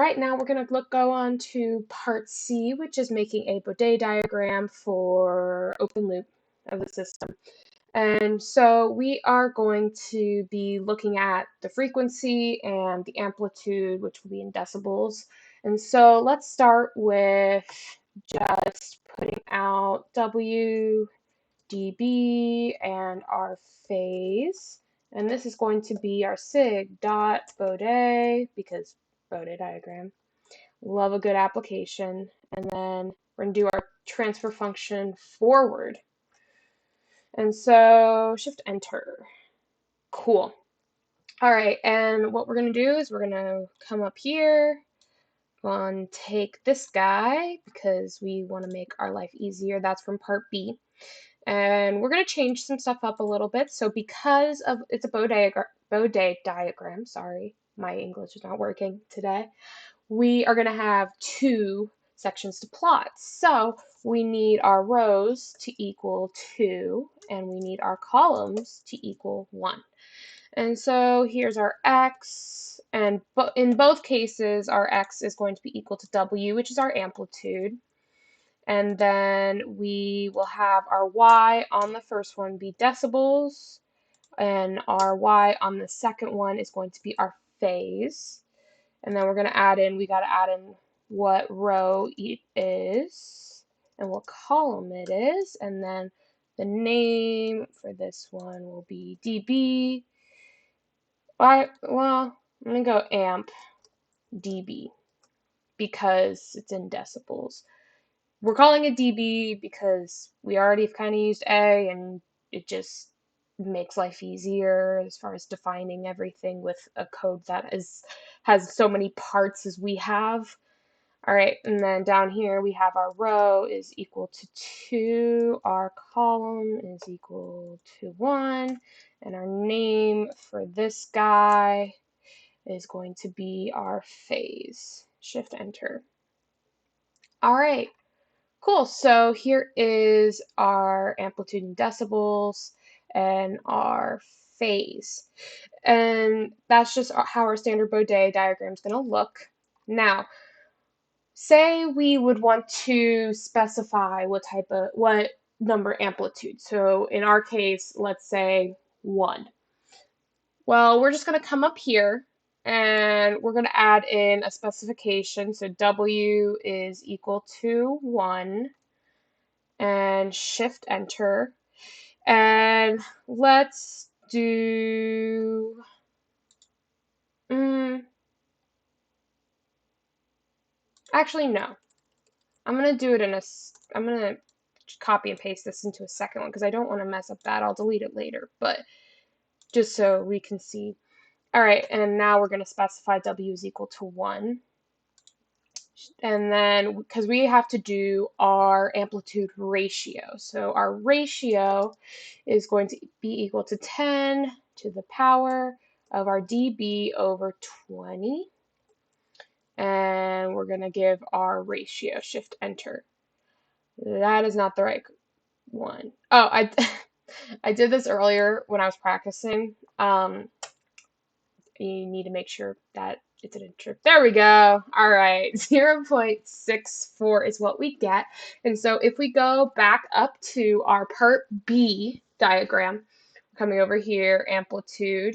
right, now we're going to go on to part C, which is making a Bode diagram for open loop of the system. And so we are going to be looking at the frequency and the amplitude, which will be in decibels. And so let's start with just putting out W, dB, and our phase. And this is going to be our sig dot Bode, because Bode diagram. Love a good application. And then we're going to do our transfer function forward. And so shift enter. Cool. All right, and what we're going to do is we're going to come up here and take this guy because we want to make our life easier. That's from part B. And we're going to change some stuff up a little bit. So because of it's a Bode diagram, sorry, my English is not working today. We are going to have two sections to plot. So we need our rows to equal 2, and we need our columns to equal 1. And so here's our x, and in both cases, our x is going to be equal to w, which is our amplitude. And then we will have our y on the first one be decibels, and our y on the second one is going to be our phase. And then we're going to add in, we got to add in what row it is and what column it is. And then the name for this one will be dB. Well, I'm going to go amp dB because it's in decibels. We're calling it dB because we already kind of used A, and it just makes life easier as far as defining everything with a code that has so many parts as we have. All right, and then down here we have our row is equal to 2, our column is equal to 1, and our name for this guy is going to be our phase. Shift enter. All right. Cool, so here is our amplitude in decibels and our phase. And that's just how our standard Bode diagram is going to look. Now, say we would want to specify what number amplitude. So in our case, let's say 1. Well, we're just going to come up here and we're going to add in a specification. So W is equal to 1. And shift enter, and let's do actually no, I'm gonna do it I'm gonna copy and paste this into a second one because I don't want to mess up that. I'll delete it later, but just so we can see. All right, and now we're going to specify W is equal to 1. And then, because we have to do our amplitude ratio. So our ratio is going to be equal to 10 to the power of our dB over 20. And we're going to give our ratio, shift enter. That is not the right one. Oh, I did this earlier when I was practicing. You need to make sure that it didn't trip. There we go. All right, 0.64 is what we get. And so if we go back up to our part B diagram, coming over here, amplitude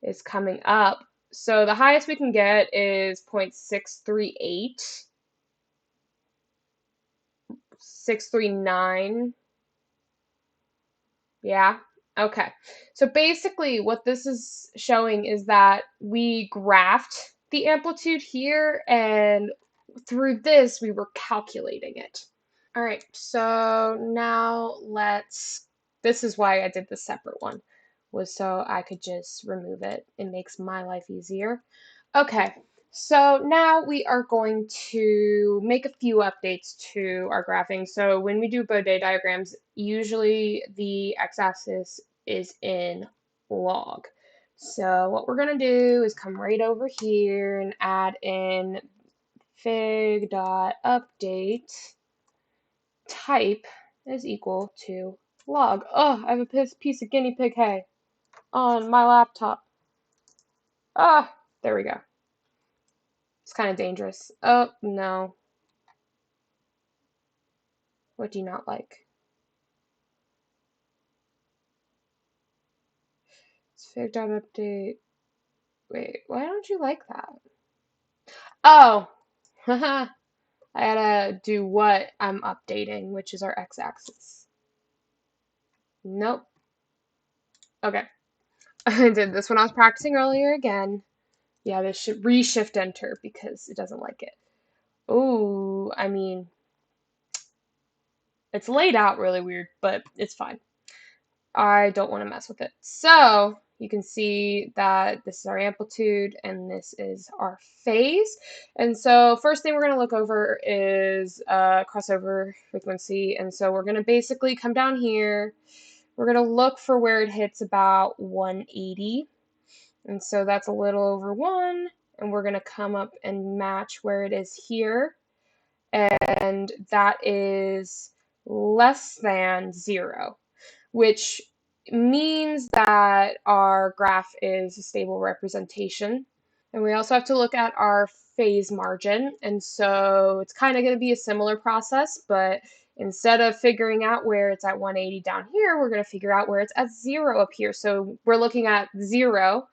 is coming up. So the highest we can get is 0.638, 639. Yeah. Okay, so basically what this is showing is that we graphed the amplitude here, and through this we were calculating it. All right, so now this is why I did the separate one, was so I could just remove it. It makes my life easier. Okay, so now we are going to make a few updates to our graphing. So when we do Bode diagrams, usually the x-axis is in log. So what we're going to do is come right over here and add in fig.update type is equal to log. Oh, I have a piece of guinea pig hay on my laptop. Ah, there we go. It's kind of dangerous. Oh, no. What do you not like? It's figured out update. Wait, why don't you like that? Oh, haha. I gotta do what I'm updating, which is our x-axis. Nope. Okay. I did this when I was practicing earlier again. Yeah, this should re-shift enter because it doesn't like it. Oh, I mean, it's laid out really weird, but it's fine. I don't want to mess with it. So you can see that this is our amplitude and this is our phase. And so first thing we're going to look over is crossover frequency. And so we're going to basically come down here. We're going to look for where it hits about 180. And so that's a little over 1. And we're going to come up and match where it is here. And that is less than 0, which means that our graph is a stable representation. And we also have to look at our phase margin. And so it's kind of going to be a similar process, but instead of figuring out where it's at 180 down here, we're going to figure out where it's at 0 up here. So we're looking at 0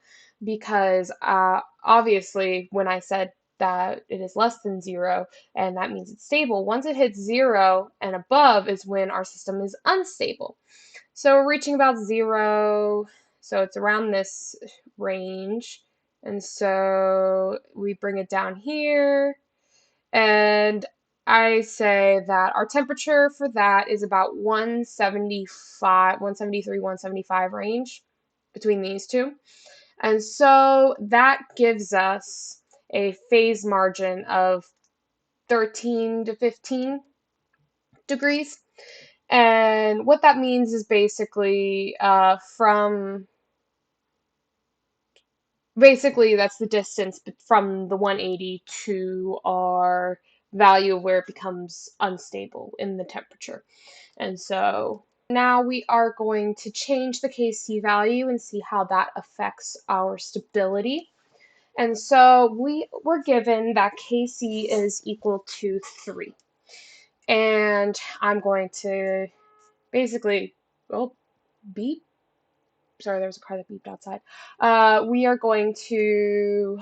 because obviously when I said that it is less than 0, and that means it's stable, once it hits 0 and above is when our system is unstable. So we're reaching about 0, so it's around this range. And so we bring it down here, and I say that our temperature for that is about 175, 173, 175 range between these two. And so that gives us a phase margin of 13 to 15 degrees. And what that means is basically that's the distance from the 180 to our value of where it becomes unstable in the temperature. And so now we are going to change the Kc value and see how that affects our stability. And so we were given that Kc is equal to 3. And I'm going to basically, oh, beep. Sorry, there was a car that beeped outside. We are going to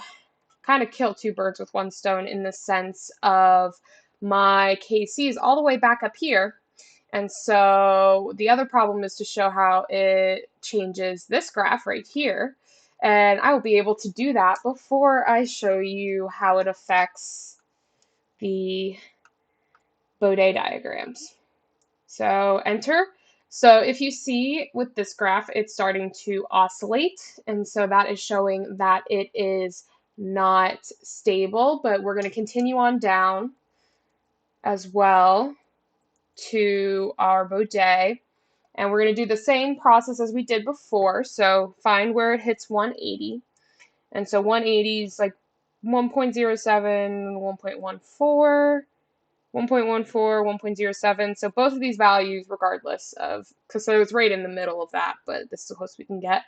kind of kill two birds with one stone in the sense of my Kc is all the way back up here. And so the other problem is to show how it changes this graph right here. And I will be able to do that before I show you how it affects the Bode diagrams. So enter. So if you see with this graph, it's starting to oscillate. And so that is showing that it is not stable, but we're going to continue on down as well to our Bode. And we're going to do the same process as we did before. So find where it hits 180. And so 180 is like 1.07, 1.14. 1.14, 1.07, so both of these values, regardless of, because so it's right in the middle of that, but this is the closest we can get.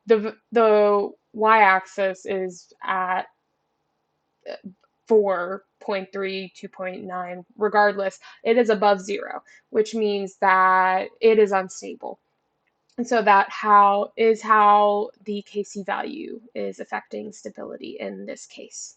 The y-axis is at 4.3, 2.9, regardless, it is above 0, which means that it is unstable. And so that is how the Kc value is affecting stability in this case.